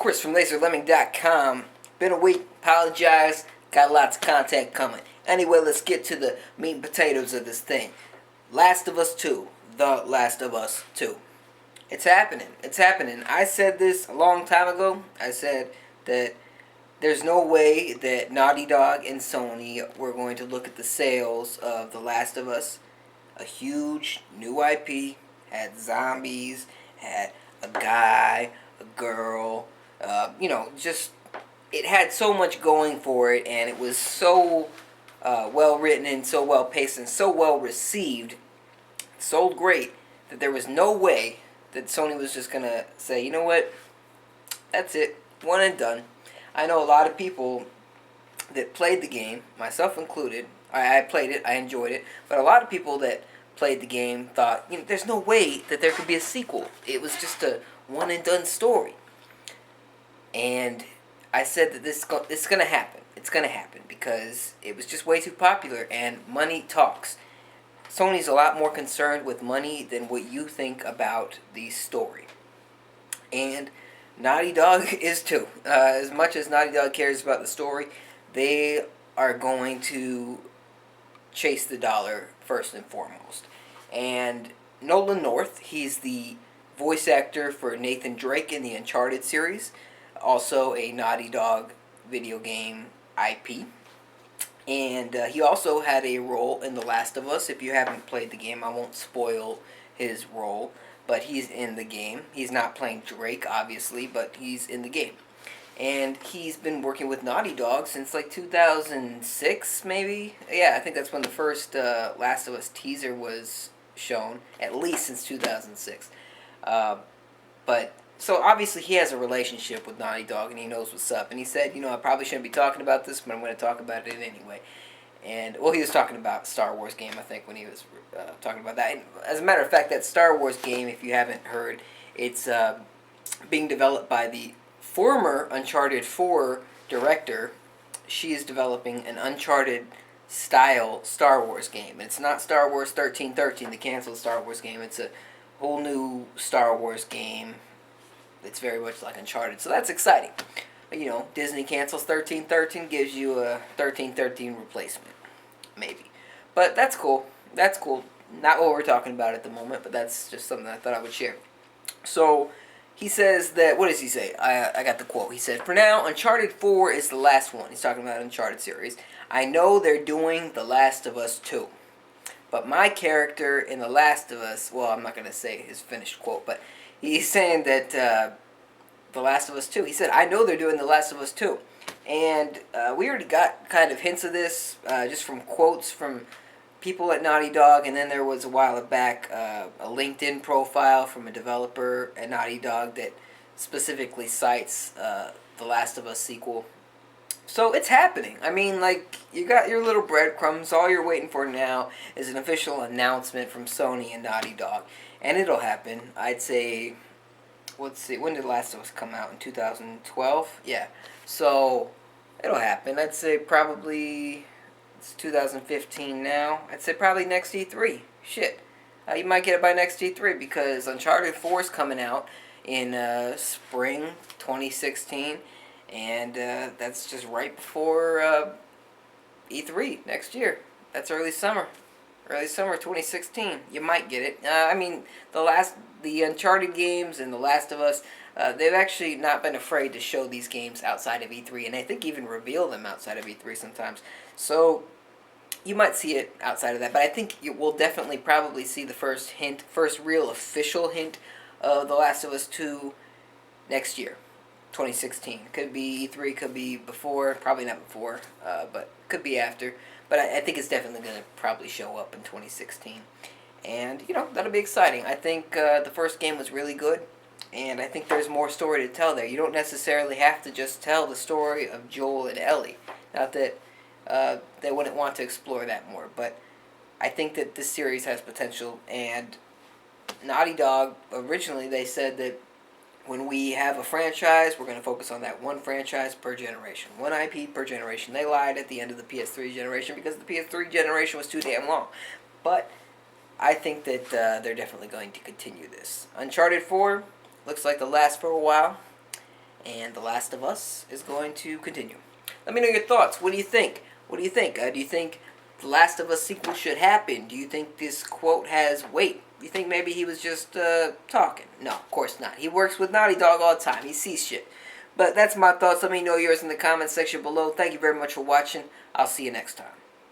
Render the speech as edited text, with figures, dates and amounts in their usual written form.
Chris from LaserLemming.com. Been a week, apologize, got lots of content coming. Anyway, let's get to the meat and potatoes of this thing. Last of Us 2. The Last of Us 2. It's happening. It's happening. I said this a long time ago. I said that there's no way that Naughty Dog and Sony were going to look at the sales of The Last of Us. A huge new IP, had zombies, had a guy, a girl, just it had so much going for it, and it was so well written and so well paced and so well received, sold great, that there was no way that Sony was just gonna say, you know what, that's it, one and done. I know a lot of people that played the game, myself included. I played it, I enjoyed it, but a lot of people that played the game thought, there's no way that there could be a sequel. It was just a one and done story. And I said that it's gonna happen. It's gonna happen because it was just way too popular, and money talks. Sony's a lot more concerned with money than what you think about the story. And Naughty Dog is too. As much as Naughty Dog cares about the story, they are going to chase the dollar first and foremost. And Nolan North, he's the voice actor for Nathan Drake in the Uncharted series, also a Naughty Dog video game IP. And he also had a role in The Last of Us. If you haven't played the game, I won't spoil his role, but he's in the game. He's not playing Drake, obviously, but he's in the game. And he's been working with Naughty Dog since like 2006, maybe? Yeah, I think that's when the first Last of Us teaser was shown, at least since 2006. But so obviously he has a relationship with Naughty Dog, and he knows what's up. And he said, I probably shouldn't be talking about this, but I'm going to talk about it anyway. And, well, he was talking about Star Wars game, I think, when he was talking about that. And as a matter of fact, that Star Wars game, if you haven't heard, it's being developed by the former Uncharted 4 director. She is developing an Uncharted-style Star Wars game. And it's not Star Wars 1313, the canceled Star Wars game. It's a whole new Star Wars game. It's very much like Uncharted, so that's exciting. Disney cancels 1313, gives you a 1313 replacement, maybe. But that's cool. That's cool. Not what we're talking about at the moment, but that's just something I thought I would share. So he says that, what does he say? I got the quote. He said, "For now, Uncharted 4 is the last one." He's talking about Uncharted series. "I know they're doing The Last of Us 2. But my character in The Last of Us," well, I'm not going to say his finished quote, but he's saying that The Last of Us 2. He said, "I know they're doing The Last of Us 2. And we already got kind of hints of this just from quotes from people at Naughty Dog. And then there was a while back a LinkedIn profile from a developer at Naughty Dog that specifically cites The Last of Us sequel. So it's happening. I mean, you got your little breadcrumbs. All you're waiting for now is an official announcement from Sony and Naughty Dog. And it'll happen. I'd say, let's see, when did The Last of Us come out? In 2012? Yeah. So it'll happen. I'd say probably, it's 2015 now. I'd say probably next E3. Shit. You might get it by next E3 because Uncharted 4 is coming out in spring 2016. And that's just right before E3 next year. That's early summer 2016. You might get it. The Uncharted games and The Last of Us, they've actually not been afraid to show these games outside of E3, and I think even reveal them outside of E3 sometimes. So you might see it outside of that, but I think you will definitely probably see the first real official hint of The Last of Us 2 next year. 2016. Could be E3, could be before, probably not before, but could be after. But I think it's definitely going to probably show up in 2016. And, that'll be exciting. I think the first game was really good, and I think there's more story to tell there. You don't necessarily have to just tell the story of Joel and Ellie. Not that they wouldn't want to explore that more, but I think that this series has potential, and Naughty Dog, originally they said that when we have a franchise, we're going to focus on that one franchise per generation. One IP per generation. They lied at the end of the PS3 generation because the PS3 generation was too damn long. But I think that they're definitely going to continue this. Uncharted 4 looks like they'll last for a while. and The Last of Us is going to continue. Let me know your thoughts. What do you think? What do you think? Do you think The Last of Us sequel should happen? Do you think this quote has weight? Do you think maybe he was just talking? No, of course not. He works with Naughty Dog all the time. He sees shit. But that's my thoughts. Let me know yours in the comments section below. Thank you very much for watching. I'll see you next time.